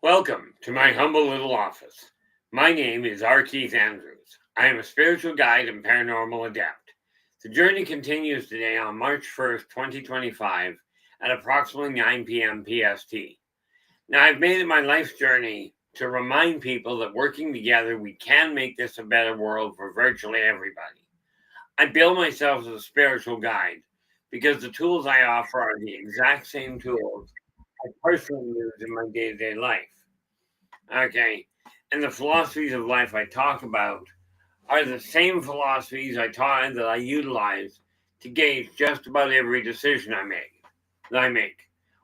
Welcome to my humble little office. My name is R. Keith Andrews. I am a spiritual guide and paranormal adept. The journey continues today on March 1st, 2025 at approximately 9 p.m. PST. Now, I've made it my life's journey to remind people that working together, we can make this a better world for virtually everybody. I bill myself as a spiritual guide because the tools I offer are the exact same tools I personally use in my day to day life. Okay. And the philosophies of life I talk about are the same philosophies that I utilize to gauge just about every decision I make.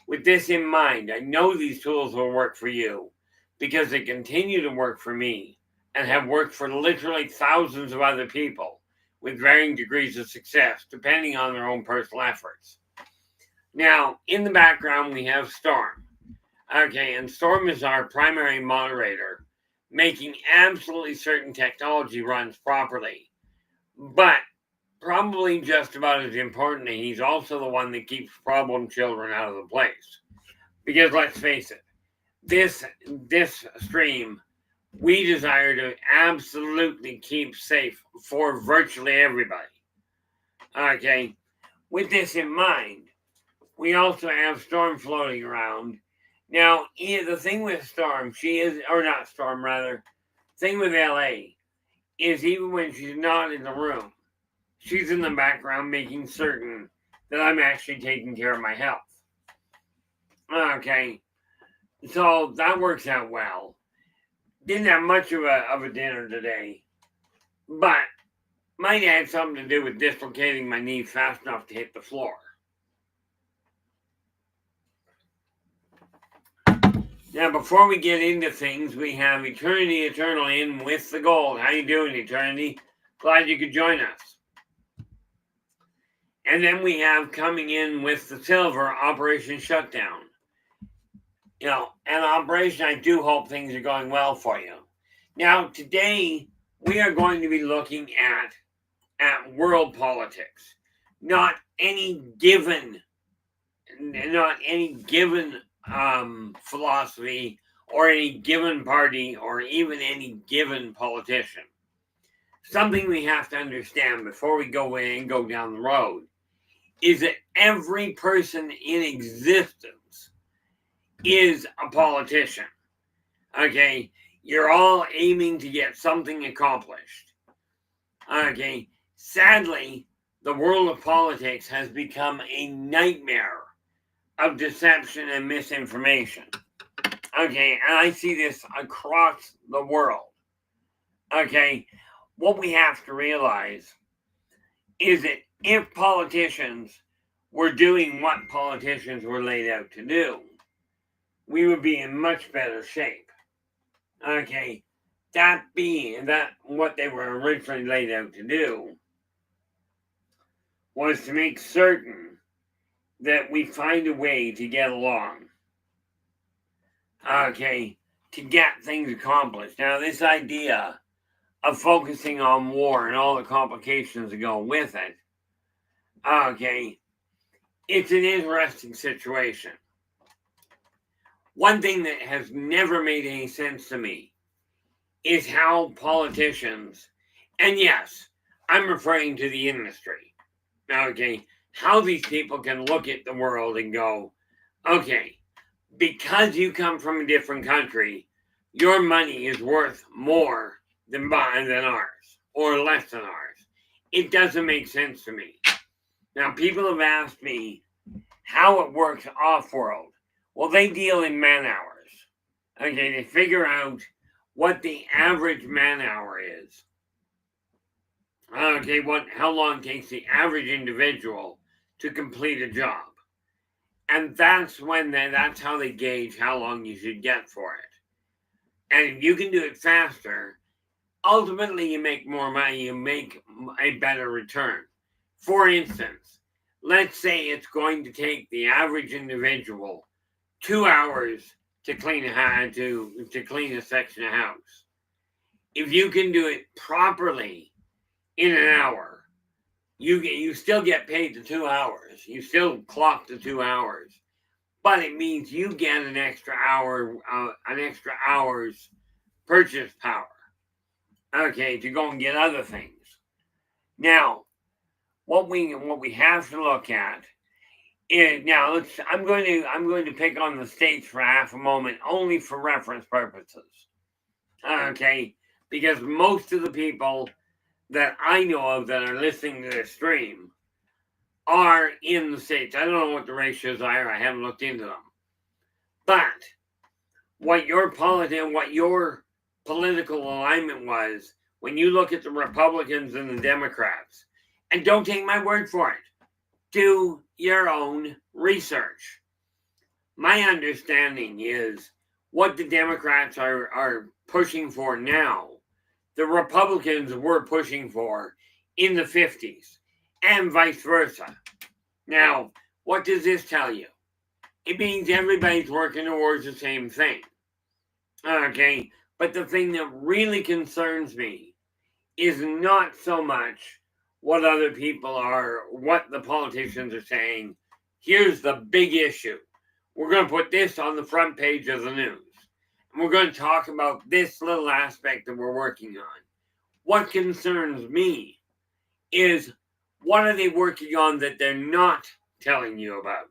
With this in mind, I know these tools will work for you because they continue to work for me and have worked for literally thousands of other people with varying degrees of success depending on their own personal efforts. Now, in the background, we have Storm. Okay, and Storm is our primary moderator, making absolutely certain technology runs properly. But probably just about as importantly, he's also the one that keeps problem children out of the place. Because let's face it, this stream we desire to absolutely keep safe for virtually everybody. Okay, with this in mind, we also have Storm floating around. Now, the thing with Storm, or not Storm, rather, thing with LA is even when she's not in the room, she's in the background making certain that I'm actually taking care of my health. Okay, so that works out well. Didn't have much of a dinner today, but might have something to do with dislocating my knee fast enough to hit the floor. Now, before we get into things, we have Eternity Eternal in with the gold. How you doing, Eternity? Glad you could join us. And then we have coming in with the silver, Operation Shutdown. An operation, I do hope things are going well for you. Now, today, we are going to be looking at world politics. Not any given philosophy or any given party or even any given politician. Something we have to understand before we go in and go down the road is that every person in existence is a politician. Okay, you're all aiming to get something accomplished. Okay, sadly, the world of politics has become a nightmare of deception and misinformation. Okay, and I see this across the world. Okay, what we have to realize is that if politicians were doing what politicians were laid out to do, we would be in much better shape. Okay, that being that what they were originally laid out to do was to make certain that we find a way to get along. Okay, to get things accomplished. Now, this idea of focusing on war and all the complications that go with it, okay, it's an interesting situation. One thing that has never made any sense to me is how politicians, and yes, I'm referring to the industry, okay, how these people can look at the world and go, okay, because you come from a different country, your money is worth more than ours, or less than ours. It doesn't make sense to me. Now, people have asked me how it works off-world. Well, they deal in man hours. Okay, they figure out what the average man hour is. Okay, how long takes the average individual to complete a job. And that's how they gauge how long you should get for it. And if you can do it faster, ultimately you make more money, you make a better return. For instance, let's say it's going to take the average individual 2 hours to clean to clean a section of house. If you can do it properly in an hour, you still get paid the 2 hours. You still clock the 2 hours. but it means you get an extra hour's purchase power. Okay, to go and get other things. Now, what we have to look at is now. I'm going to pick on the states for half a moment, only for reference purposes. Okay, because most of the people that I know of that are listening to this stream are in the states. I don't know what the ratios are. I haven't looked into them. But what your political alignment was when you look at the Republicans and the Democrats, and don't take my word for it, do your own research. My understanding is what the Democrats are pushing for now, the Republicans were pushing for in the 50s, and vice versa. Now, what does this tell you? It means everybody's working towards the same thing. Okay, but the thing that really concerns me is not so much what other people are, what the politicians are saying. Here's the big issue. We're going to put this on the front page of the news. And we're going to talk about this little aspect that we're working on. What concerns me is what are they working on that they're not telling you about?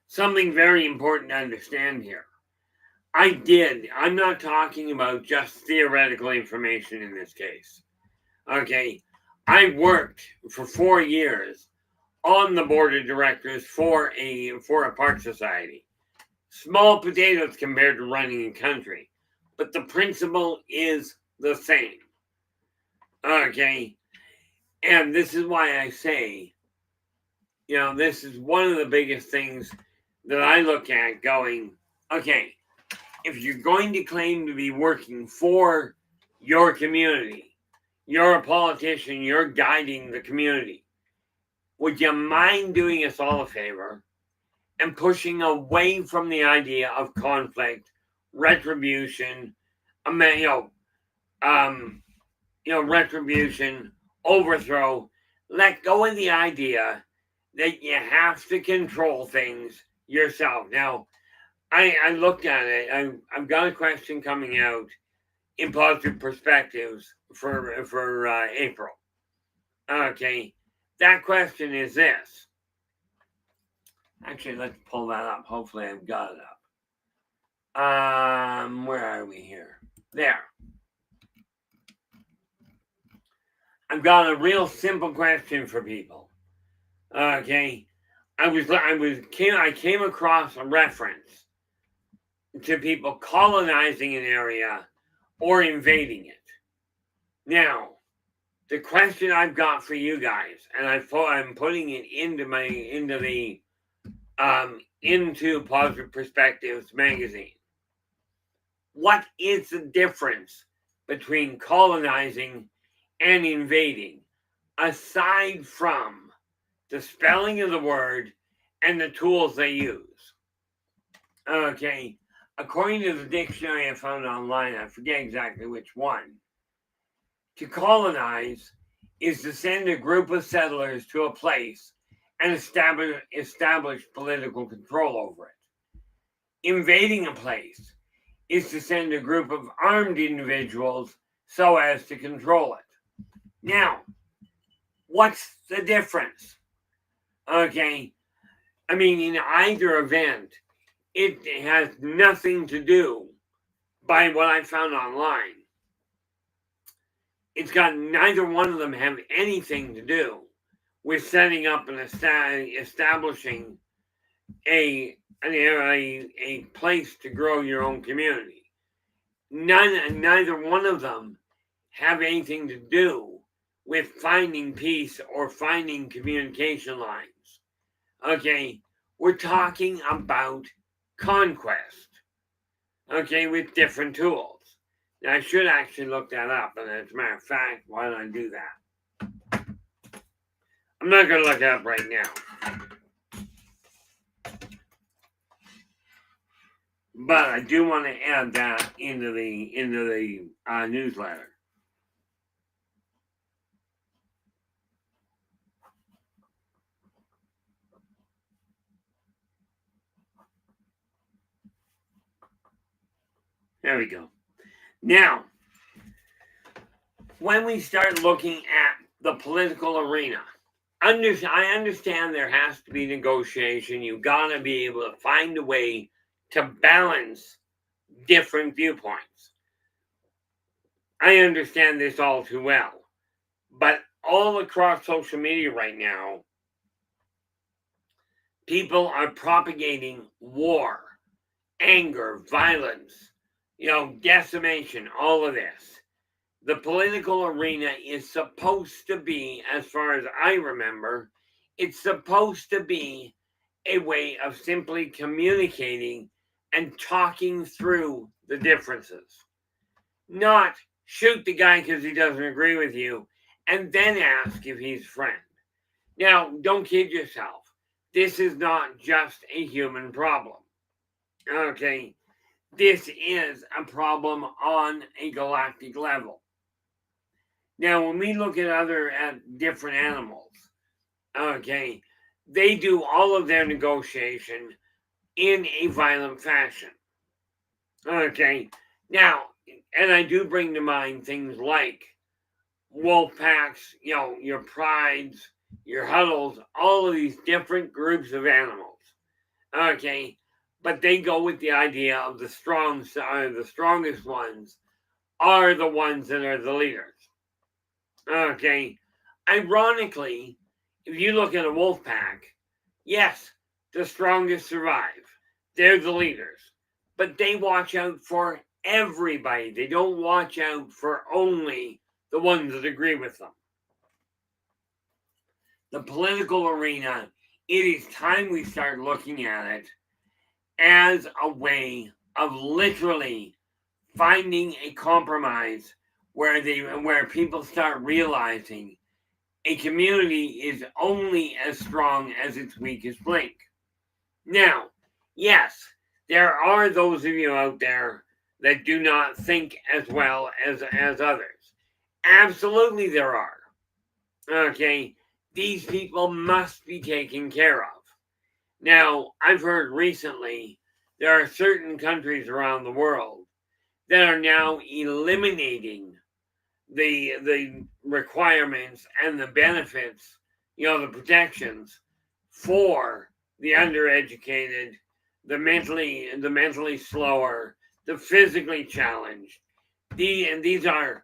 Something very important to understand here. I'm not talking about just theoretical information in this case. Okay, I worked for 4 years on the board of directors for a park society. Small potatoes compared to running a country, but the principle is the same. Okay, and this is why I say, this is one of the biggest things that I look at going, okay, if you're going to claim to be working for your community, you're a politician, you're guiding the community, would you mind doing us all a favor and pushing away from the idea of conflict, retribution, retribution, overthrow? Let go of the idea that you have to control things yourself. Now, I looked at it. I've got a question coming out in Positive Perspectives for April. Okay, that question is this. Actually, let's pull that up. Hopefully, I've got it up. Where are we here? There. I've got a real simple question for people. Okay, I came across a reference to people colonizing an area or invading it. Now, the question I've got for you guys, and I'm putting it into Positive Perspectives magazine. What is the difference between colonizing and invading, aside from the spelling of the word and the tools they use? Okay, according to the dictionary I found online, I forget exactly which one, to colonize is to send a group of settlers to a place and establish political control over it. Invading a place is to send a group of armed individuals so as to control it. Now, what's the difference? Okay, I mean, in either event, it has nothing to do, by what I found online, it's got neither one of them have anything to do with setting up and establishing a place to grow your own community. Neither one of them have anything to do with finding peace or finding communication lines. Okay, we're talking about conquest. Okay, with different tools. Now, I should actually look that up, and as a matter of fact, why don't I do that? I'm not going to look it up right now. But I do want to add that into the newsletter. There we go. Now, when we start looking at the political arena, I understand there has to be negotiation. You've got to be able to find a way to balance different viewpoints. I understand this all too well. But all across social media right now, people are propagating war, anger, violence, decimation, all of this. The political arena is supposed to be, as far as I remember, it's supposed to be a way of simply communicating and talking through the differences. Not shoot the guy because he doesn't agree with you and then ask if he's a friend. Now, don't kid yourself. This is not just a human problem. Okay? This is a problem on a galactic level. Now, when we look at different animals, okay, they do all of their negotiation in a violent fashion. Okay, now, and I do bring to mind things like wolf packs, your prides, your huddles, all of these different groups of animals. Okay, but they go with the idea of the strongest ones are the ones that are the leaders. Okay, ironically, if you look at a wolf pack, yes, the strongest survive. They're the leaders, but they watch out for everybody. They don't watch out for only the ones that agree with them. The political arena, it is time we start looking at it as a way of literally finding a compromise where people start realizing a community is only as strong as its weakest link. Now, yes, there are those of you out there that do not think as well as others. Absolutely there are. Okay, these people must be taken care of. Now, I've heard recently there are certain countries around the world that are now eliminating the requirements and the benefits, the protections for the undereducated, the mentally slower, the physically challenged. These are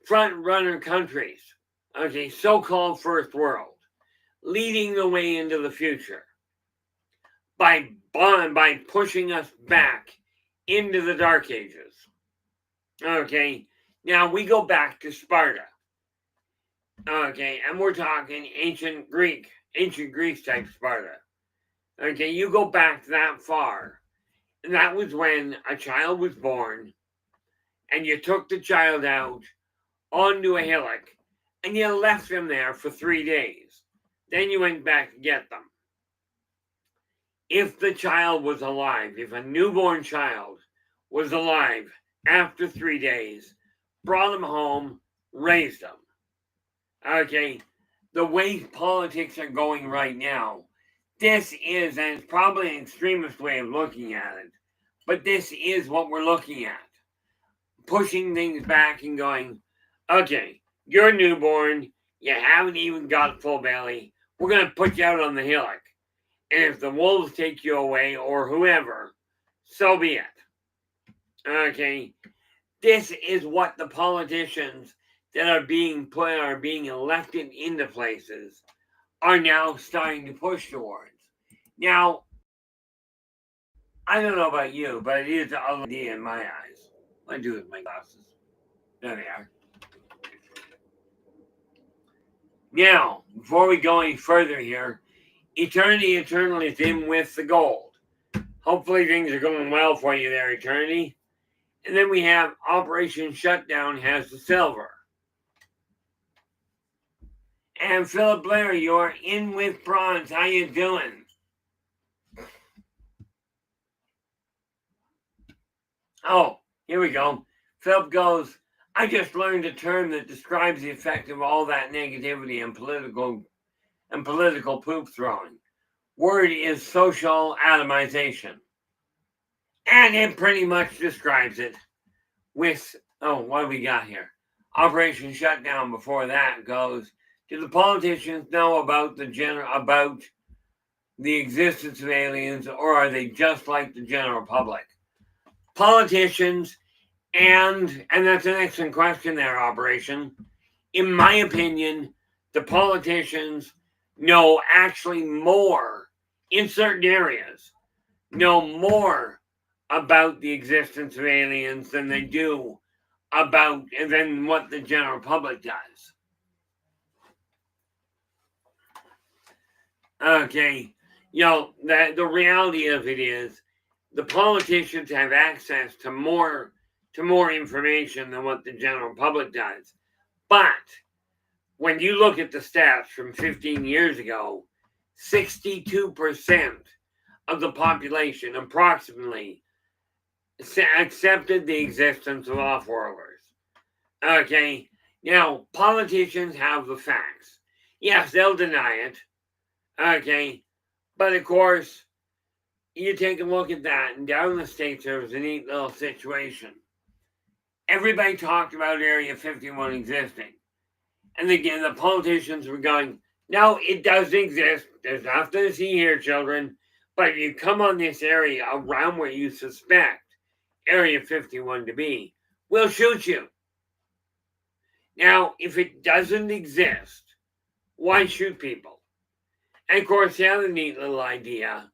front runner countries, okay, so-called first world, leading the way into the future by pushing us back into the dark ages. Okay, now we go back to Sparta. Okay, and we're talking ancient Greece type Sparta. Okay, you go back that far, and that was when a child was born, and you took the child out onto a hillock, and you left them there for 3 days. Then you went back to get them. If the child was alive, if a newborn child was alive after 3 days, brought them home, raised them. Okay, the way politics are going right now, this is, and it's probably an extremist way of looking at it, but this is what we're looking at. Pushing things back and going, okay, you're newborn, you haven't even got full belly, we're going to put you out on the hillock. And if the wolves take you away or whoever, so be it. Okay, this is what the politicians that are being elected into places are now starting to push towards. Now, I don't know about you, but it is an idea in my eyes. What do I do with my glasses? There they are. Now, before we go any further here, Eternity Eternal is in with the gold. Hopefully things are going well for you there, Eternity. And then we have Operation Shutdown has the silver. And Philip Blair, you're in with bronze. How you doing? Oh, here we go. Philip goes, I just learned a term that describes the effect of all that negativity and political poop throwing. Word is social atomization. And it pretty much describes it with, what do we got here? Operation Shutdown before that goes, do the politicians know about about the existence of aliens, or are they just like the general public? Politicians, and that's an excellent question there, Operation. In my opinion, the politicians know actually more in certain areas, know more about the existence of aliens than they do than what the general public does. Okay, the reality of it is the politicians have access to more information than what the general public does. But when you look at the stats from 15 years ago, 62% of the population, approximately, accepted the existence of off-worlders. Okay, now politicians have the facts. Yes, they'll deny it. Okay, but of course, you take a look at that, and down in the States, there was a neat little situation. Everybody talked about Area 51 existing. And again, the politicians were going, no, it does exist. There's nothing to see here, children. But if you come on this area around where you suspect Area 51 to be, we'll shoot you. Now, if it doesn't exist, why shoot people? And of course, the other neat little idea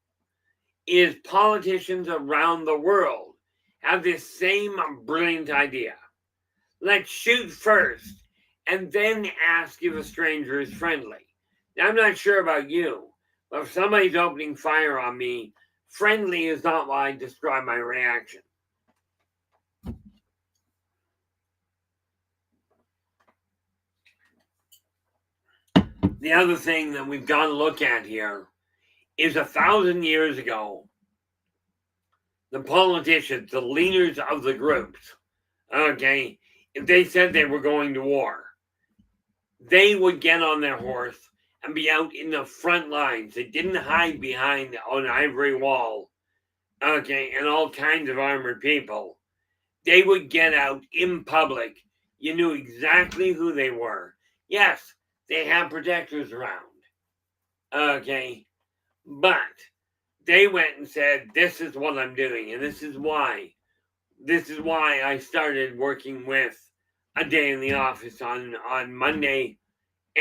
is politicians around the world have this same brilliant idea. Let's shoot first and then ask if a stranger is friendly. Now, I'm not sure about you, but if somebody's opening fire on me, friendly is not why I describe my reaction. The other thing that we've got to look at here is 1,000 years ago, the politicians, the leaders of the groups, okay, if they said they were going to war, they would get on their horse and be out in the front lines. They didn't hide behind an ivory wall, okay, and all kinds of armored people. They would get out in public. You knew exactly who they were. Yes, they had protectors around, okay, but they went and said, this is what I'm doing, and this is why I started working with a day in the office on Monday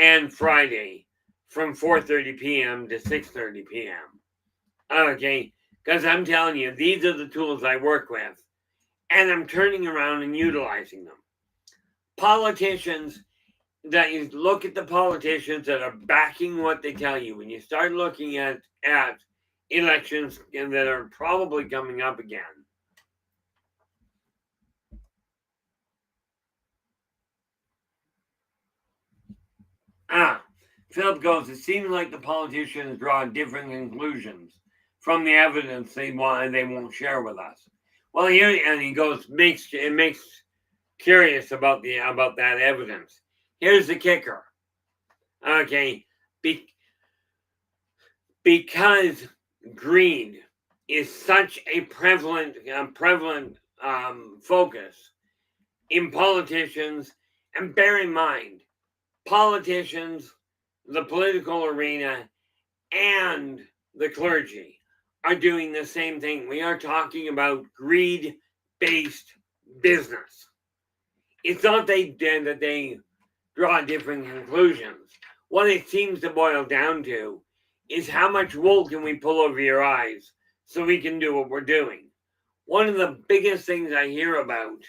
and Friday from 4:30 p.m. to 6:30 p.m. Okay, because I'm telling you, these are the tools I work with, and I'm turning around and utilizing them. Politicians, that you look at the politicians that are backing what they tell you, when you start looking at elections that are probably coming up again. Philip goes, it seems like the politicians draw different conclusions from the evidence they won't share with us. Well, here, and he goes, it makes curious about that evidence. Here's the kicker. Okay, because greed is such a prevalent focus in politicians, and bear in mind, politicians, the political arena, and the clergy are doing the same thing. We are talking about greed-based business. It's not that they draw different conclusions. What it seems to boil down to is how much wool can we pull over your eyes so we can do what we're doing. One of the biggest things I hear about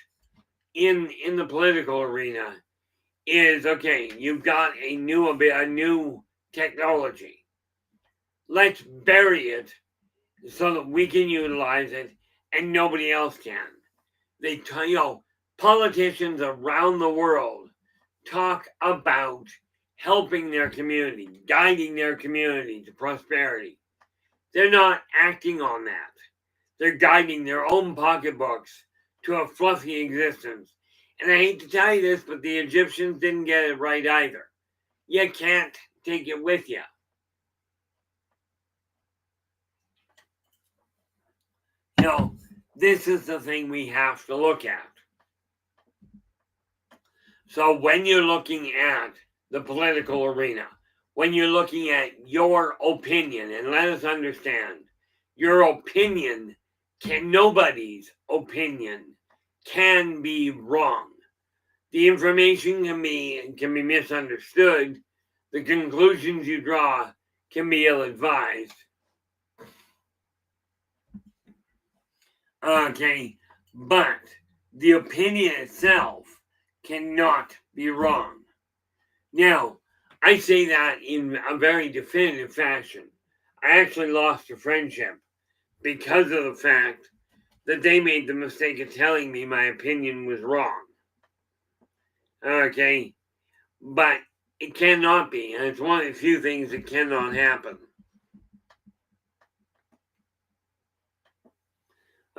in the political arena is, okay, you've got a new technology. Let's bury it so that we can utilize it and nobody else can. Politicians around the world talk about helping their community, guiding their community to prosperity. They're not acting on that. They're guiding their own pocketbooks to a fluffy existence. And I hate to tell you this, but the Egyptians didn't get it right either. You can't take it with you. This is the thing we have to look at. So when you're looking at the political arena, when you're looking at your opinion, and let us understand, your opinion nobody's opinion can be wrong. The information can be misunderstood. The conclusions you draw can be ill-advised. Okay, but the opinion itself cannot be wrong. Now, I say that in a very definitive fashion. I actually lost a friendship because of the fact that they made the mistake of telling me my opinion was wrong. Okay, but it cannot be, and it's one of the few things that cannot happen.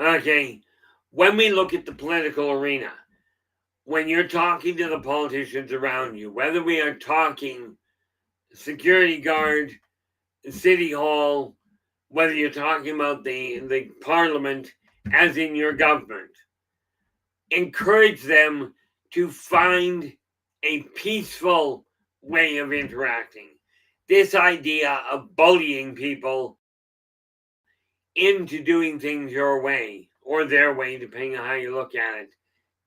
Okay, when we look at the political arena, when you're talking to the politicians around you, whether we are talking security guard, city hall, whether you're talking about the parliament, as in your government, encourage them to find a peaceful way of interacting. This idea of bullying people into doing things your way or their way, depending on how you look at it,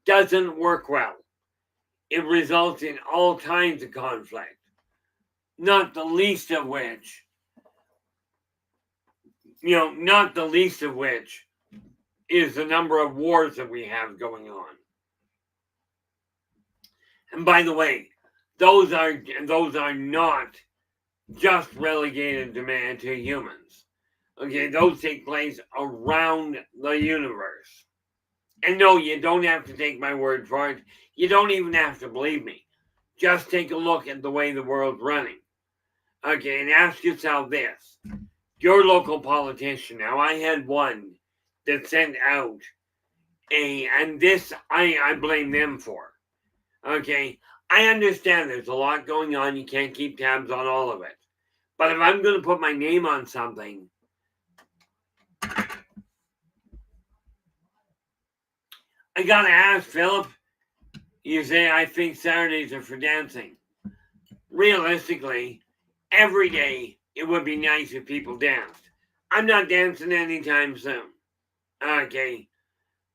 doesn't work well. It results in all kinds of conflict, not the least of which is the number of wars that we have going on. And by the way, those are not just relegated to humans. Okay, those take place around the universe. And no, you don't have to take my word for it. You don't even have to believe me. Just take a look at the way the world's running. Okay, and ask yourself this. Your local politician, now I had one that sent out and this I blame them for. Okay, I understand there's a lot going on. You can't keep tabs on all of it. But if I'm going to put my name on something, I got to ask Philip, you say, I think Saturdays are for dancing. Realistically, every day it would be nice if people danced. I'm not dancing anytime soon. Okay,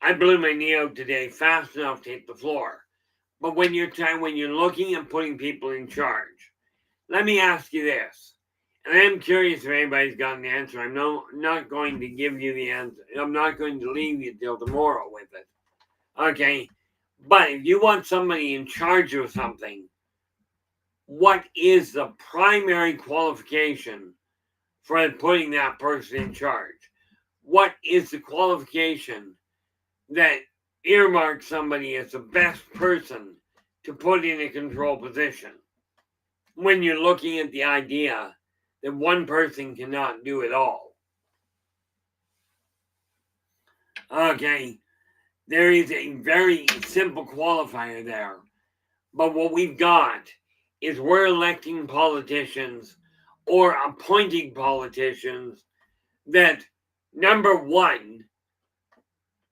I blew my knee out today fast enough to hit the floor. But when you're looking at putting people in charge, let me ask you this. And I'm curious if anybody's got an answer. I'm not going to give you the answer. I'm not going to leave you till tomorrow with it. Okay? But if you want somebody in charge of something, what is the primary qualification for putting that person in charge? What is the qualification that earmarks somebody as the best person to put in a control position? When you're looking at the idea that one person cannot do it all. Okay, there is a very simple qualifier there. But what we've got is we're electing politicians or appointing politicians that, number one,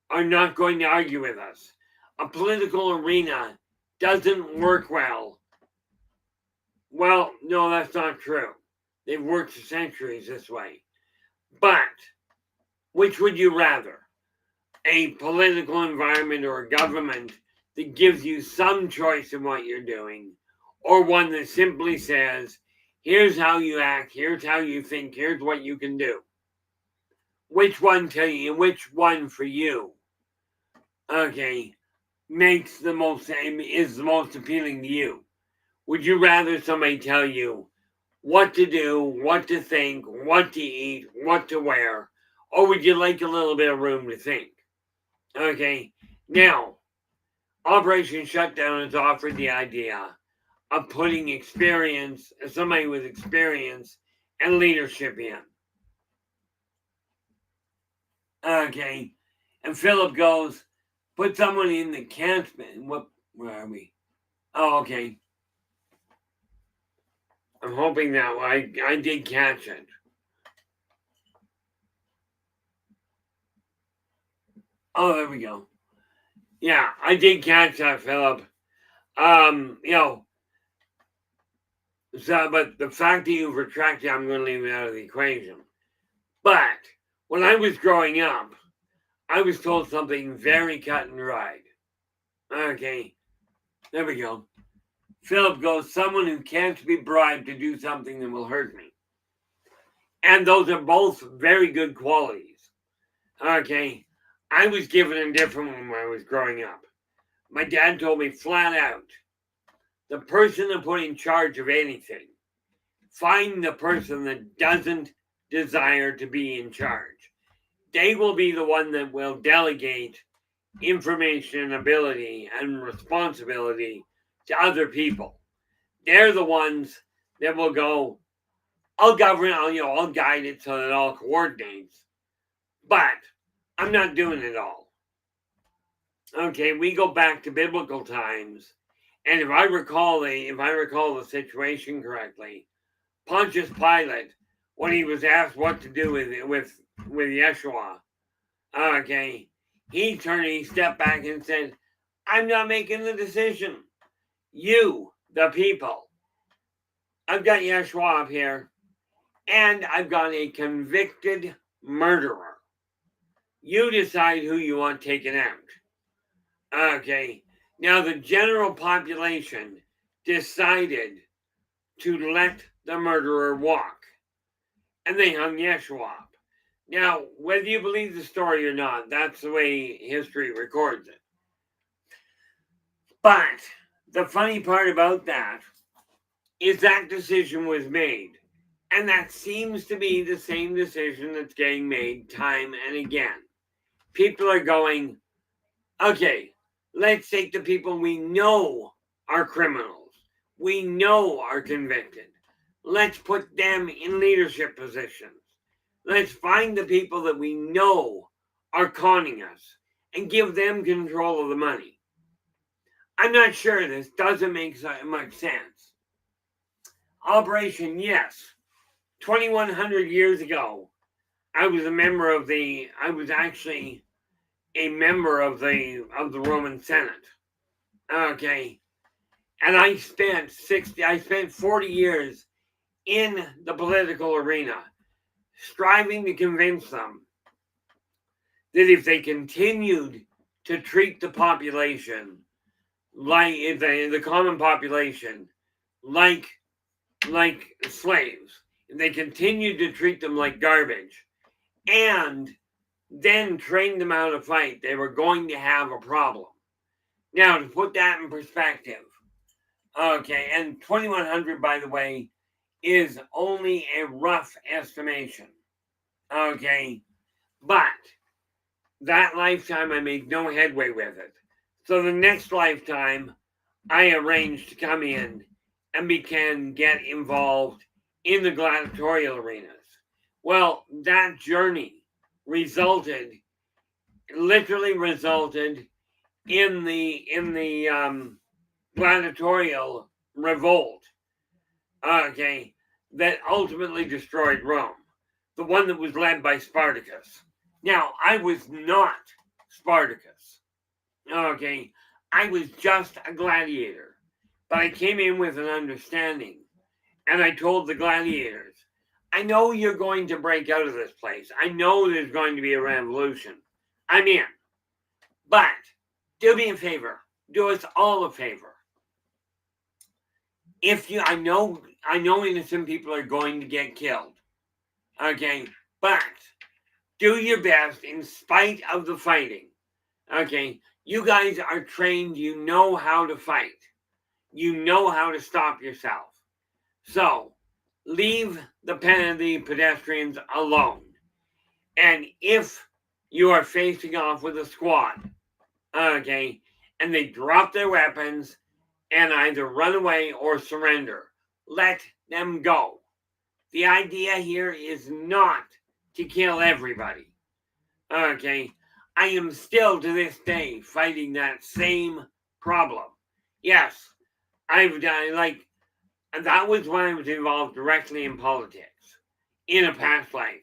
are not going to argue with us. A political arena doesn't work well. Well, no, that's not true. They've worked for centuries this way. But which would you rather? A political environment or a government that gives you some choice in what you're doing, or one that simply says, here's how you act, here's how you think, here's what you can do? Which one for you, okay, is the most appealing to you? Would you rather somebody tell you what to do, what to think, what to eat, what to wear, or would you like a little bit of room to think? Okay, now, Operation Shutdown has offered the idea of putting somebody with experience and leadership in. Okay, and Philip goes, put someone in that can't spend. Where are we? Oh, okay. I'm hoping that I did catch it. Oh, there we go. Yeah, I did catch that, Philip. You know, so, but the fact that you've retracted, I'm going to leave it out of the equation. But when I was growing up, I was told something very cut and dried. Okay, there we go. Philip goes, someone who can't be bribed to do something that will hurt me. And those are both very good qualities. Okay, I was given a different one when I was growing up. My dad told me flat out, the person to put in charge of anything, find the person that doesn't desire to be in charge. They will be the one that will delegate information, ability, and responsibility to other people. They're the ones that will go, I'll govern, I'll guide it so that it all coordinates, but I'm not doing it all. Okay, we go back to biblical times, and if I recall the situation correctly, Pontius Pilate, when he was asked what to do with Yeshua, okay, he stepped back and said, I'm not making the decision. You, the people. I've got Yeshua up here, and I've got a convicted murderer. You decide who you want taken out. Okay. Now, the general population decided to let the murderer walk, and they hung Yeshua up. Now, whether you believe the story or not, that's the way history records it. But the funny part about that is that decision was made. And that seems to be the same decision that's getting made time and again. People are going, okay, let's take the people we know are criminals, we know are convicted. Let's put them in leadership positions. Let's find the people that we know are conning us and give them control of the money. I'm not sure this doesn't make much sense. Operation Yes. 2,100 years ago, I was actually a member of the Roman Senate. Okay. And I spent 40 years in the political arena, striving to convince them that if they continued to treat the population like the common population like slaves, if they continued to treat them like garbage, and then train them how to fight, they were going to have a problem. Now, to put that in perspective, okay, and 2,100, by the way, is only a rough estimation. Okay, but that lifetime I made no headway with it. So the next lifetime, I arranged to come in and get involved in the gladiatorial arenas. Well, that journey literally resulted in the gladiatorial revolt, okay, that ultimately destroyed Rome, the one that was led by Spartacus. Now, I was not Spartacus, okay, I was just a gladiator, but I came in with an understanding, and I told the gladiators, I know you're going to break out of this place. I know there's going to be a revolution. I'm in. But do me a favor. Do us all a favor. I know innocent people are going to get killed. Okay, but do your best in spite of the fighting. Okay, you guys are trained. You know how to fight. You know how to stop yourself. So leave the pedestrians alone. And if you are facing off with a squad, okay, and they drop their weapons and either run away or surrender, let them go. The idea here is not to kill everybody. Okay, I am still to this day fighting that same problem. Yes, I've done that was when I was involved directly in politics in a past life.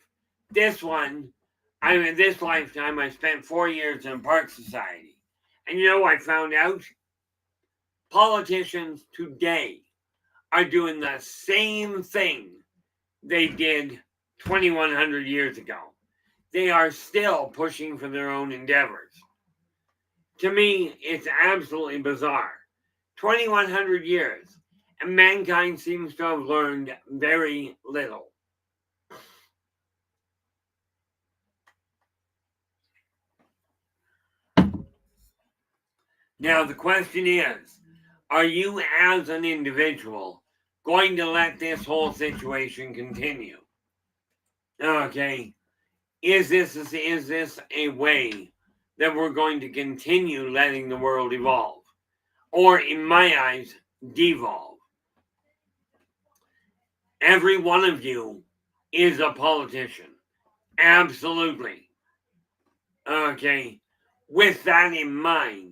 This one, In this lifetime, I spent 4 years in a park society. And I found out? Politicians today are doing the same thing they did 2,100 years ago. They are still pushing for their own endeavors. To me, it's absolutely bizarre. 2,100 years, and mankind seems to have learned very little. Now, the question is, are you as an individual going to let this whole situation continue? Okay, is this a way that we're going to continue letting the world evolve? Or, in my eyes, devolve? Every one of you is a politician. Absolutely. Okay, with that in mind,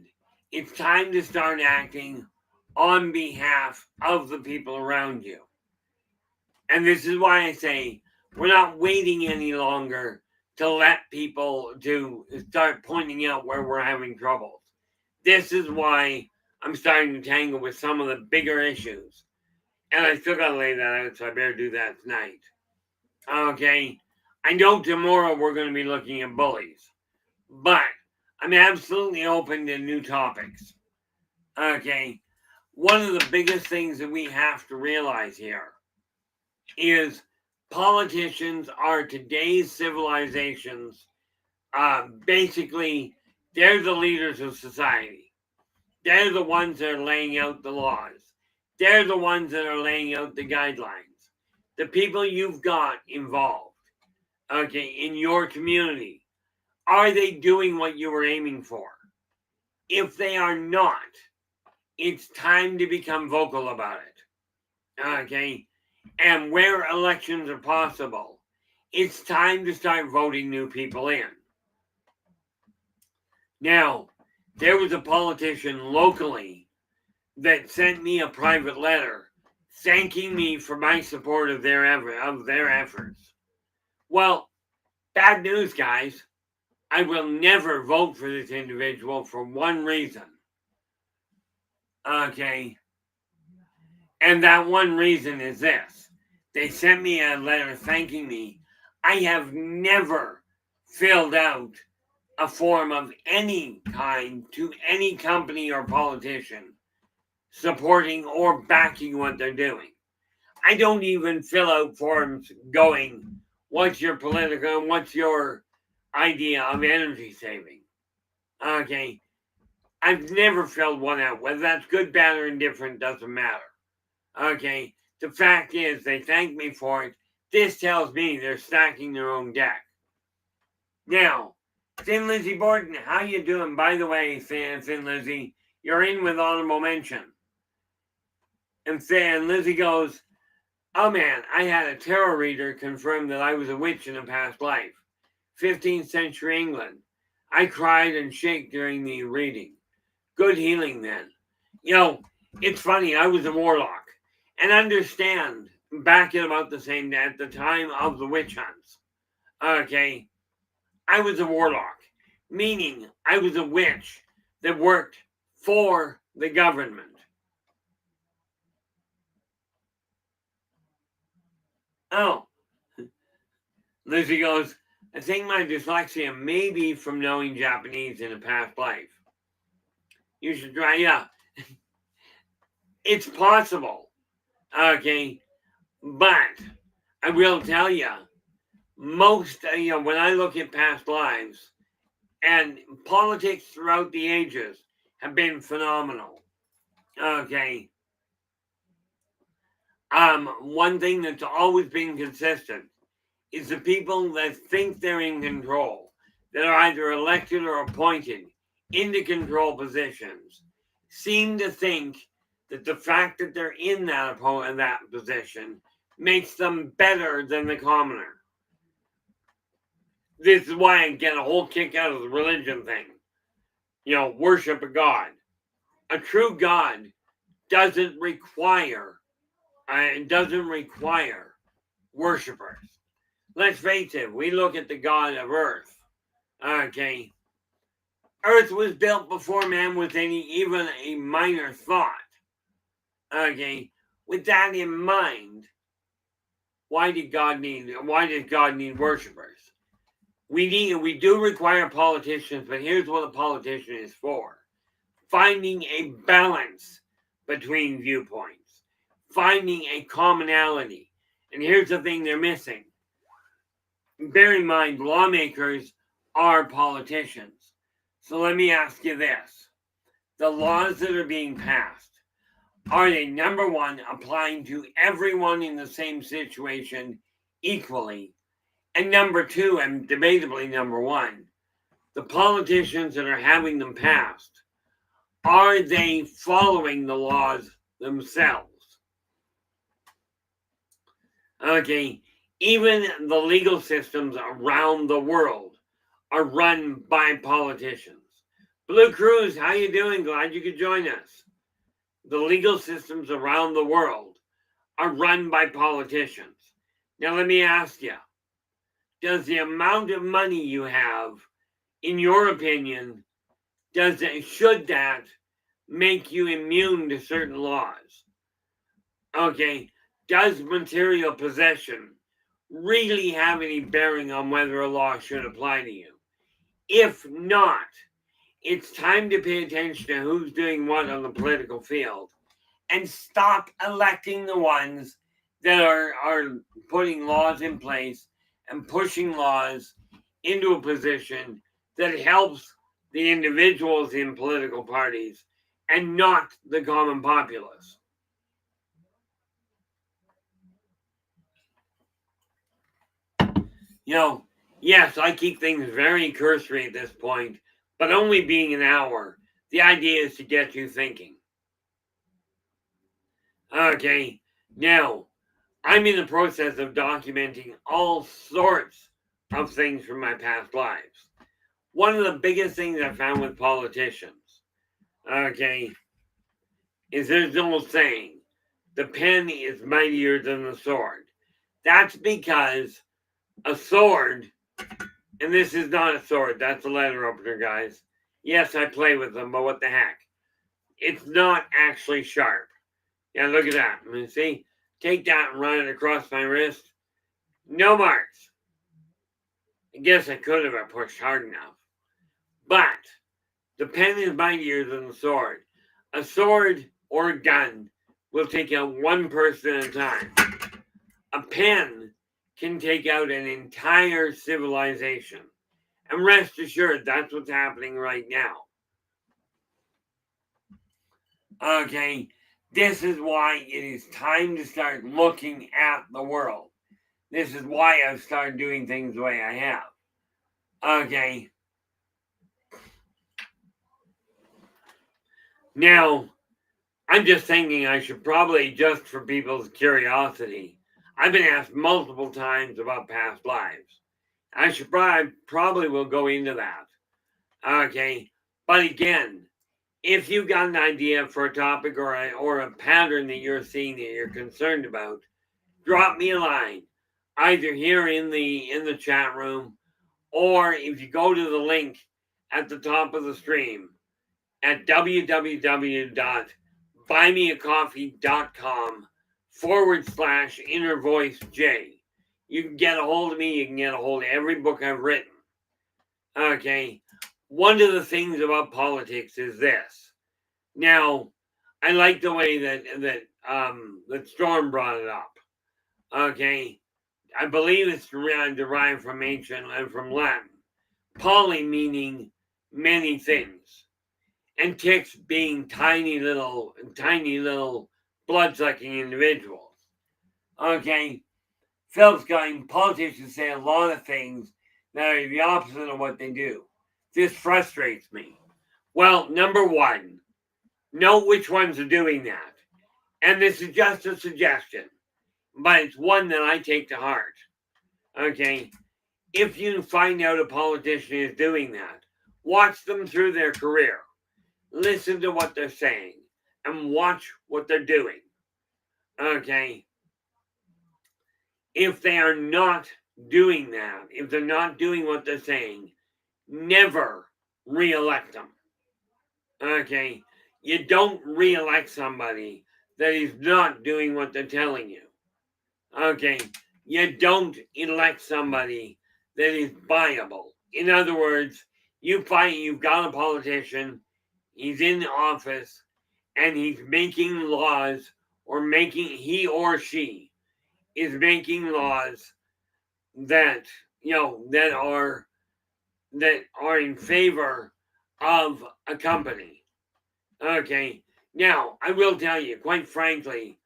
it's time to start acting on behalf of the people around you. And this is why I say we're not waiting any longer to let people to start pointing out where we're having troubles. This is why I'm starting to tangle with some of the bigger issues. And I still gotta lay that out, so I better do that tonight. Okay, I know tomorrow we're going to be looking at bullies, but I'm absolutely open to new topics. Okay, one of the biggest things that we have to realize here is politicians are today's civilizations. Basically, they're the leaders of society. They're the ones that are laying out the laws. They're the ones that are laying out the guidelines. The people you've got involved, okay, in your community, are they doing what you were aiming for? If they are not, it's time to become vocal about it. Okay? And where elections are possible, it's time to start voting new people in. Now, there was a politician locally that sent me a private letter thanking me for my support of their efforts. Well, bad news, guys. I will never vote for this individual for one reason. Okay. And that one reason is this. They sent me a letter thanking me. I have never filled out a form of any kind to any company or politician supporting or backing what they're doing. I don't even fill out forms going, what's your political, what's your idea of energy saving? Okay. I've never filled one out. Whether that's good, bad, or indifferent doesn't matter. Okay. The fact is, they thank me for it. This tells me they're stacking their own deck. Now, Thin Lizzie Borden, how you doing? By the way, Thin Lizzie, you're in with honorable mention. And Thin Lizzie goes, oh man, I had a tarot reader confirm that I was a witch in a past life. 15th century England. I cried and shook during the reading. Good healing then. It's funny, I was a warlock. And understand, back in about the same day, at the time of the witch hunts, okay, I was a warlock, meaning I was a witch that worked for the government. Oh, Lizzie goes, I think my dyslexia may be from knowing Japanese in a past life. You should try, yeah. It's possible, okay, but I will tell you, most, when I look at past lives, and politics throughout the ages have been phenomenal. Okay. One thing that's always been consistent is the people that think they're in control, that are either elected or appointed into control positions, seem to think that the fact that they're in that position makes them better than the commoner. This is why I get a whole kick out of the religion thing. Worship a God. A true God doesn't require worshipers. Let's face it, we look at the God of Earth. Okay. Earth was built before man was even a minor thought. Okay. With that in mind, why does God need worshipers? We do require politicians, but here's what a politician is for: finding a balance between viewpoints, finding a commonality. And here's the thing they're missing. Bear in mind, lawmakers are politicians. So let me ask you this. The laws that are being passed, are they, number one, applying to everyone in the same situation equally? And number two, and debatably number one, the politicians that are having them passed, are they following the laws themselves? Okay, even the legal systems around the world are run by politicians. Blue Cruz, how you doing? Glad you could join us. The legal systems around the world are run by politicians. Now let me ask you, does the amount of money you have, in your opinion, should that make you immune to certain laws? Okay, does material possession really have any bearing on whether a law should apply to you? If not, it's time to pay attention to who's doing what on the political field and stop electing the ones that are putting laws in place and pushing laws into a position that helps the individuals in political parties and not the common populace. Yes, I keep things very cursory at this point, but only being an hour. The idea is to get you thinking. Okay, now, I'm in the process of documenting all sorts of things from my past lives. One of the biggest things I found with politicians, okay, is there's no saying, the pen is mightier than the sword. That's because a sword, and this is not a sword, that's a letter opener, guys. Yes, I play with them, but what the heck? It's not actually sharp. Yeah, look at that. See? Take that and run it across my wrist. No marks. I guess I could have pushed hard enough. But the pen is mightier than the sword. A sword or a gun will take out one person at a time. A pen can take out an entire civilization. And rest assured, that's what's happening right now. Okay, this is why it is time to start looking at the world. This is why I've started doing things the way I have. Okay. Now, I'm just thinking I should probably, just for people's curiosity, I've been asked multiple times about past lives. I should probably will go into that. Okay. But again, if you got an idea for a topic or a pattern that you're seeing that you're concerned about, drop me a line, either here in the chat room, or if you go to the link at the top of the stream at www.buymeacoffee.com/innervoicej. You can get a hold of me. You can get a hold of every book I've written. Okay. One of the things about politics is this. Now, I like the way that Storm brought it up. Okay. I believe it's derived from ancient and from Latin. Poly meaning many things, and ticks being tiny little blood-sucking individuals. Okay, Phil's going, politicians say a lot of things that are the opposite of what they do. This frustrates me. Well, number one, know which ones are doing that. And this is just a suggestion, but it's one that I take to heart. Okay, if you find out a politician is doing that, watch them through their career. Listen to what they're saying and watch what they're doing. Okay. If they are not doing that, if they're not doing what they're saying, never re-elect them. Okay? You don't re-elect somebody that is not doing what they're telling you. Okay? You don't elect somebody that is viable. In other words, you've got a politician, he's in the office, and he's making laws, or he or she is making laws that that are in favor of a company. Okay. Now, I will tell you, quite frankly,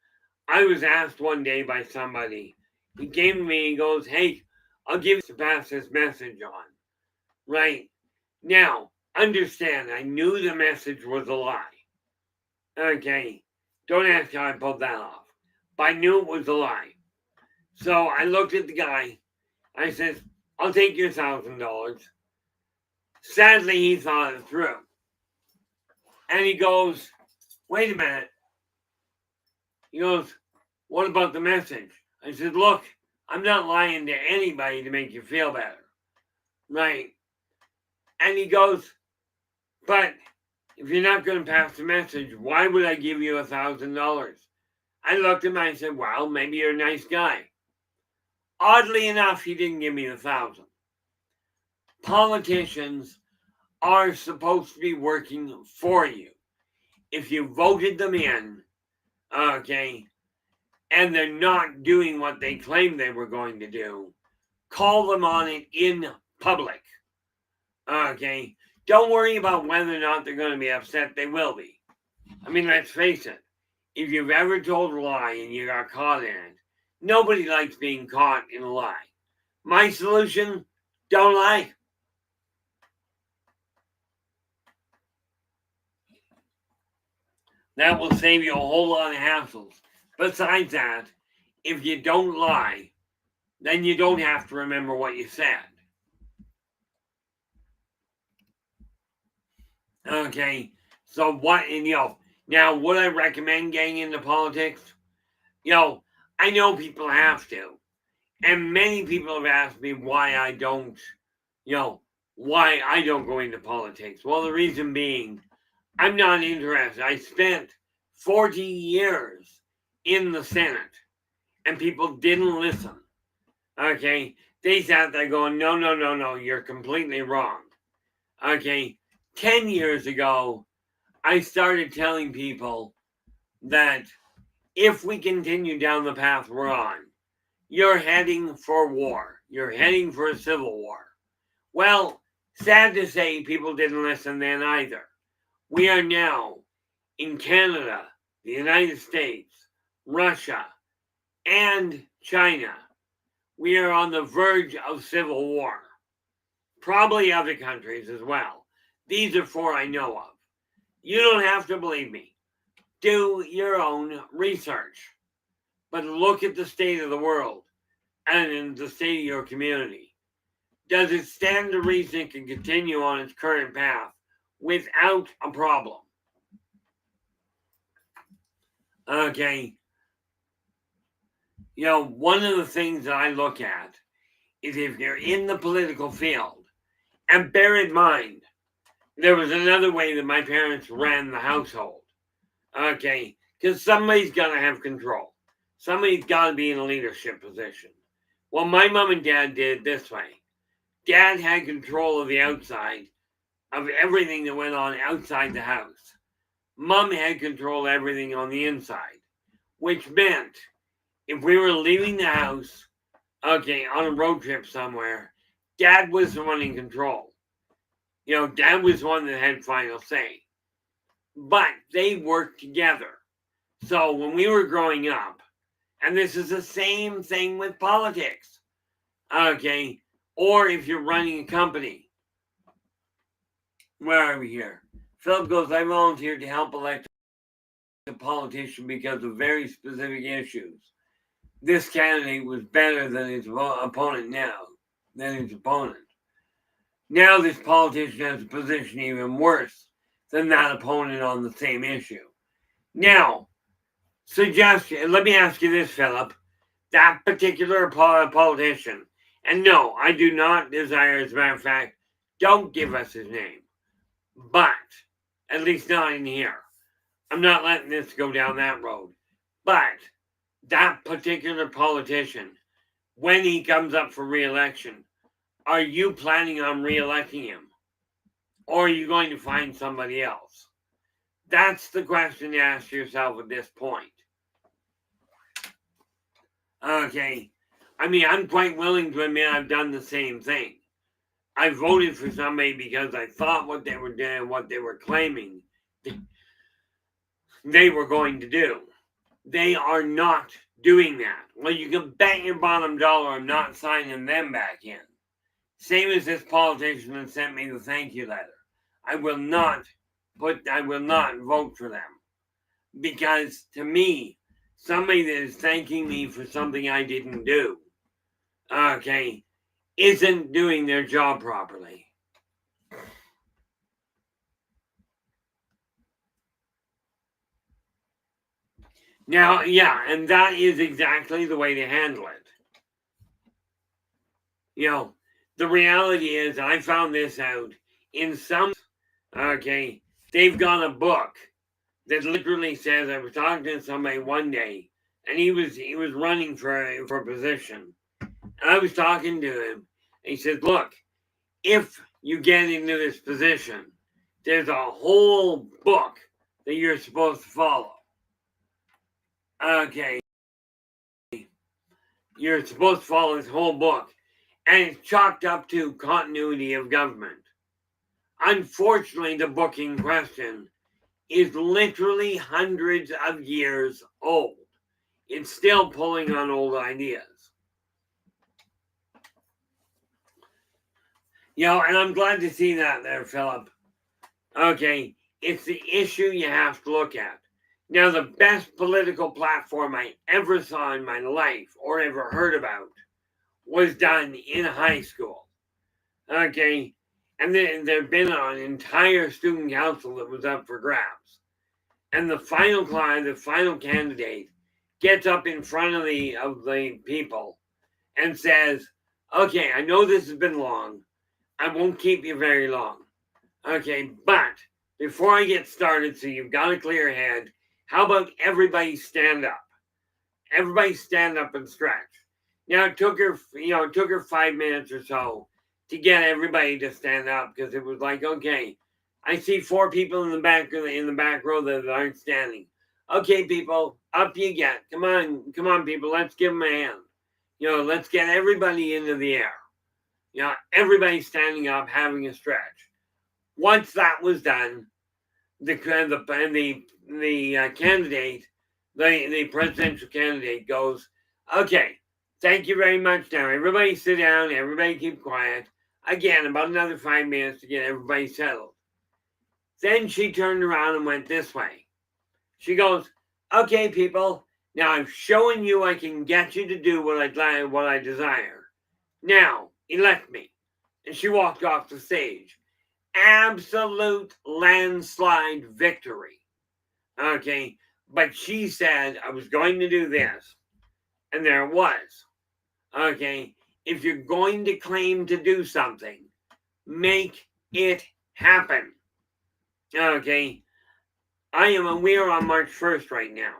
I was asked one day by somebody. He came to me and goes, "Hey, I'll give you to pass this message on." Right? Now, understand, I knew the message was a lie. Okay. Don't ask how I pulled that off. But I knew it was a lie. So I looked at the guy. I said, "I'll take your $1,000. Sadly, he thought it through. And he goes, "Wait a minute." He goes, "What about the message?" I said, "Look, I'm not lying to anybody to make you feel better." Right? And he goes, "But if you're not going to pass the message, why would I give you $1,000? I looked at him and I said, "Well, maybe you're a nice guy." Oddly enough, he didn't give me the 1,000. Politicians are supposed to be working for you. If you voted them in, okay, and they're not doing what they claimed they were going to do, call them on it in public. Okay? Don't worry about whether or not they're going to be upset. They will be. I mean, let's face it. If you've ever told a lie and you got caught in it, nobody likes being caught in a lie. My solution, don't lie. That will save you a whole lot of hassles. Besides that, if you don't lie, then you don't have to remember what you said. Okay, so now would I recommend getting into politics? I know people have to. And many people have asked me why I don't go into politics. Well, the reason being, I'm not interested. I spent 40 years in the Senate, and people didn't listen. Okay? They sat there going, no, you're completely wrong. Okay? 10 years ago, I started telling people that if we continue down the path we're on, you're heading for war. You're heading for a civil war. Well, sad to say, people didn't listen then either. We are now in Canada, the United States, Russia, and China. We are on the verge of civil war. Probably other countries as well. These are 4 I know of. You don't have to believe me. Do your own research. But look at the state of the world and in the state of your community. Does it stand to reason it can continue on its current path without a problem? Okay. One of the things that I look at is if you're in the political field, and bear in mind, there was another way that my parents ran the household. Okay. Because somebody's got to have control. Somebody's got to be in a leadership position. Well, my mom and dad did it this way. Dad had control of the outside, of everything that went on outside the house. Mom had control of everything on the inside, which meant if we were leaving the house, okay, on a road trip somewhere, Dad was the one in control. Dad was the one that had final say. But they worked together. So when we were growing up, and this is the same thing with politics, okay, or if you're running a company. Where are we here? Philip goes, I volunteered to help elect a politician because of very specific issues. This candidate was better than his opponent Now this politician has a position even worse than that opponent on the same issue. Now, suggestion, let me ask you this, Philip. That particular politician, and no, I do not desire, as a matter of fact, don't give us his name. But, at least not in here. I'm not letting this go down that road. But, that particular politician, when he comes up for re-election, are you planning on re-electing him? Or are you going to find somebody else? That's the question to ask yourself at this point. Okay. I mean, I'm quite willing to admit I've done the same thing. I voted for somebody because I thought what they were doing, what they were claiming, they were going to do. They are not doing that. Well, you can bet your bottom dollar I'm not signing them back in. Same as this politician that sent me the thank you letter. I will not vote for them. Because to me, somebody that is thanking me for something I didn't do, okay, isn't doing their job properly. Now, yeah, and that is exactly the way to handle it. You know, the reality is, I found this out in some, okay, they've got a book that literally says, I was talking to somebody one day, and he was running for a position. And I was talking to him, and he said, look, if you get into this position, there's a whole book that you're supposed to follow. Okay. You're supposed to follow this whole book. And it's chalked up to continuity of government. Unfortunately, the book in question is literally hundreds of years old. It's still pulling on old ideas. You know, and I'm glad to see that there, Philip. Okay, it's the issue you have to look at. Now, the best political platform I ever saw in my life or ever heard about was done in high school. Okay, and then there'd been an entire student council that was up for grabs. And the final client, the final candidate, gets up in front of the people and says, okay, I know this has been long. I won't keep you very long. Okay, but before I get started, so you've got a clear head, how about everybody stand up? Everybody stand up and stretch. Now it took her 5 minutes or so to get everybody to stand up, because it was like, okay, I see 4 people in the back row that aren't standing. Okay, people, up you get. Come on, people, let's give them a hand. You know, let's get everybody into the air. You know, everybody standing up, having a stretch. Once that was done, the candidate, the presidential candidate goes, okay, thank you very much. Now everybody sit down, everybody keep quiet. Again, about another 5 minutes to get everybody settled. Then she turned around and went this way. She goes, okay, people, now I'm showing you I can get you to do what I desire. Now, elect me. And she walked off the stage. Absolute landslide victory. Okay, but she said, I was going to do this. And there it was. Okay, if you're going to claim to do something, make it happen. Okay, we are on March 1st right now.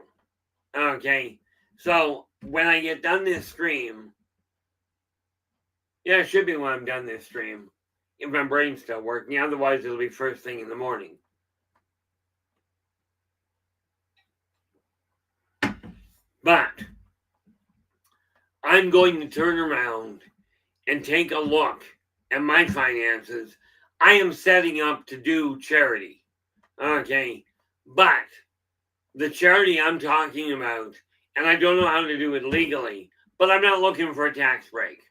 Okay, so when I get done this stream, yeah, it should be when I'm done this stream, if my brain's still working. Otherwise, it'll be first thing in the morning. But I'm going to turn around and take a look at my finances. I am setting up to do charity. Okay, but the charity I'm talking about, and I don't know how to do it legally, but I'm not looking for a tax break.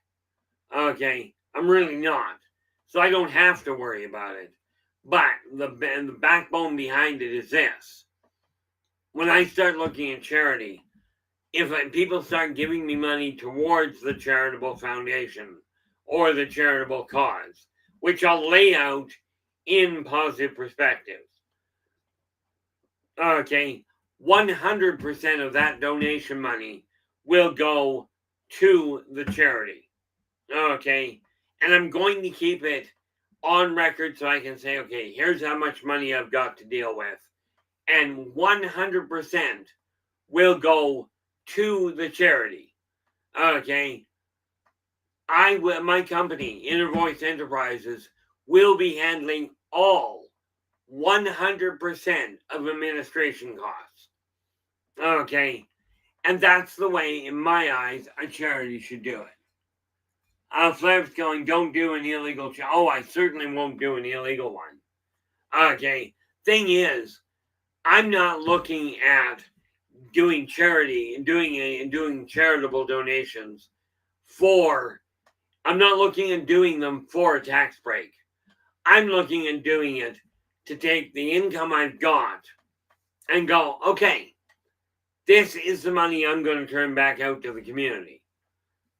Okay, I'm really not. So I don't have to worry about it. But the backbone behind it is this. When I start looking at charity, if people start giving me money towards the charitable foundation or the charitable cause, which I'll lay out in positive perspectives, okay, 100% of that donation money will go to the charity. Okay, and I'm going to keep it on record so I can say, okay, here's how much money I've got to deal with. And 100% will go to the charity. Okay. My company, Inner Voice Enterprises, will be handling all 100% of administration costs. Okay. And that's the way, in my eyes, a charity should do it. Flair's going, don't do an illegal Oh, I certainly won't do an illegal one. Okay. Thing is, I'm not looking at doing charity and doing charitable donations I'm not looking at doing them for a tax break. I'm looking at doing it to take the income I've got and go, okay, this is the money I'm going to turn back out to the community.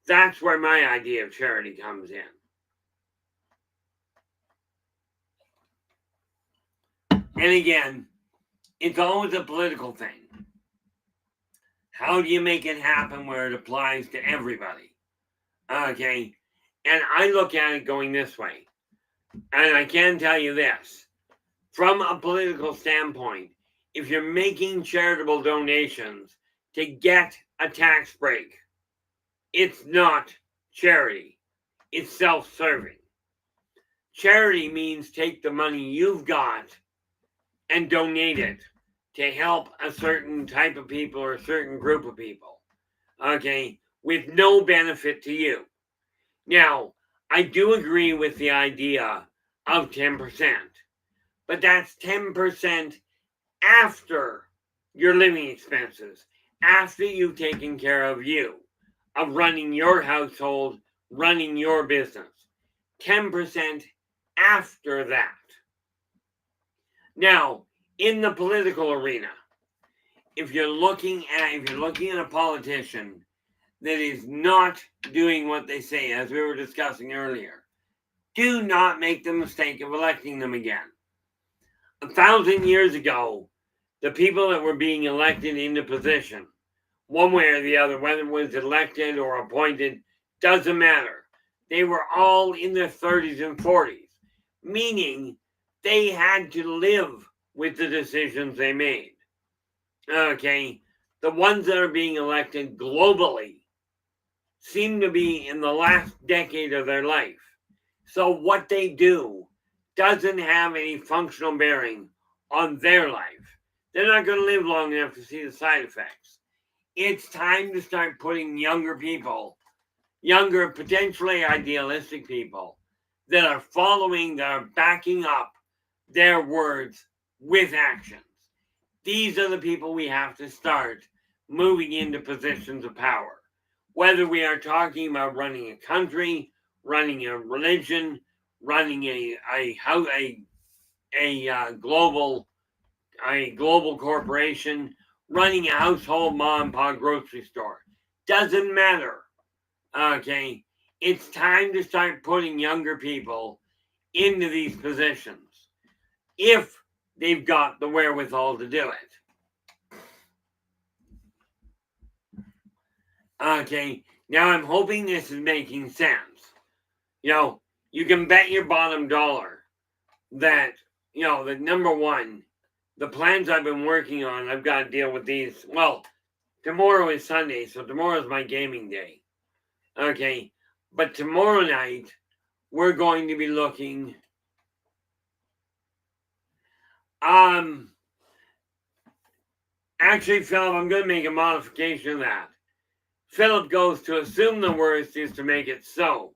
That's where my idea of charity comes in. And again, it's always a political thing. How do you make it happen where it applies to everybody? Okay. And I look at it going this way. And I can tell you this. From a political standpoint, if you're making charitable donations to get a tax break, it's not charity. It's self-serving. Charity means take the money you've got and donate it to help a certain type of people or a certain group of people, okay, with no benefit to you. Now, I do agree with the idea of 10%, but that's 10% after your living expenses, after you've taken care of running your household, running your business. 10% after that. Now, in the political arena, if you're looking at a politician that is not doing what they say, as we were discussing earlier, do not make the mistake of electing them again. 1,000 years ago, the people that were being elected into position, one way or the other, whether it was elected or appointed, doesn't matter. They were all in their 30s and 40s, meaning they had to live with the decisions they made. Okay, the ones that are being elected globally seem to be in the last decade of their life. So what they do doesn't have any functional bearing on their life. They're not going to live long enough to see the side effects. It's time to start putting younger people, younger, potentially idealistic people that are backing up their words with actions. These are the people we have to start moving into positions of power. Whether we are talking about running a country, running a religion, running a global corporation, running a household mom and pop grocery store. Doesn't matter. Okay. It's time to start putting younger people into these positions if they've got the wherewithal to do it. Okay. Now I'm hoping this is making sense. You can bet your bottom dollar that, that number one, the plans I've been working on, I've got to deal with these. Well, tomorrow is Sunday, so tomorrow is my gaming day. Okay. But tomorrow night, we're going to be looking. Actually, Philip, I'm going to make a modification of that. Philip goes to assume the worst is to make it so.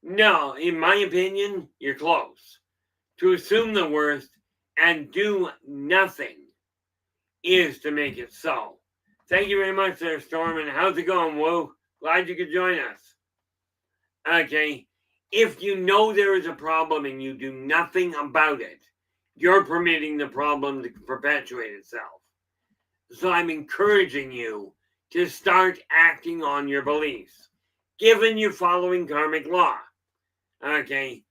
No, in my opinion, you're close. To assume the worst and do nothing is to make it so. Thank you very much there, Storm. And how's it going, Woo? Glad you could join us. Okay. If you know there is a problem and you do nothing about it, you're permitting the problem to perpetuate itself. So I'm encouraging you to start acting on your beliefs, given you're following karmic law. Okay.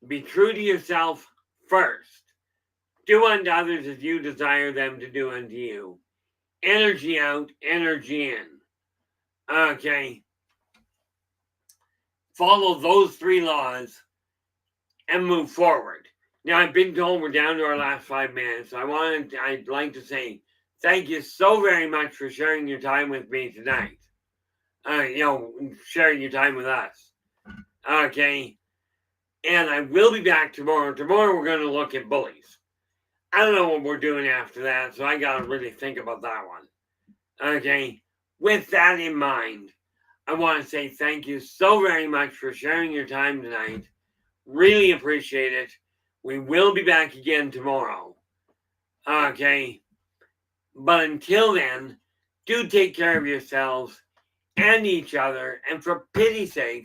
Be true to yourself first. Do unto others as you desire them to do unto you. Energy out, energy in. Okay. follow those 3 laws and move forward. Now, I've been told we're down to our last 5 minutes. So I'd like to say thank you so very much for sharing your time with me tonight. Sharing your time with us. Okay. And I will be back tomorrow. Tomorrow we're going to look at bullies. I don't know what we're doing after that, so I got to really think about that one. Okay. With that in mind, I want to say thank you so very much for sharing your time tonight. Really appreciate it. We will be back again tomorrow. Okay. But until then, do take care of yourselves and each other. And for pity's sakes,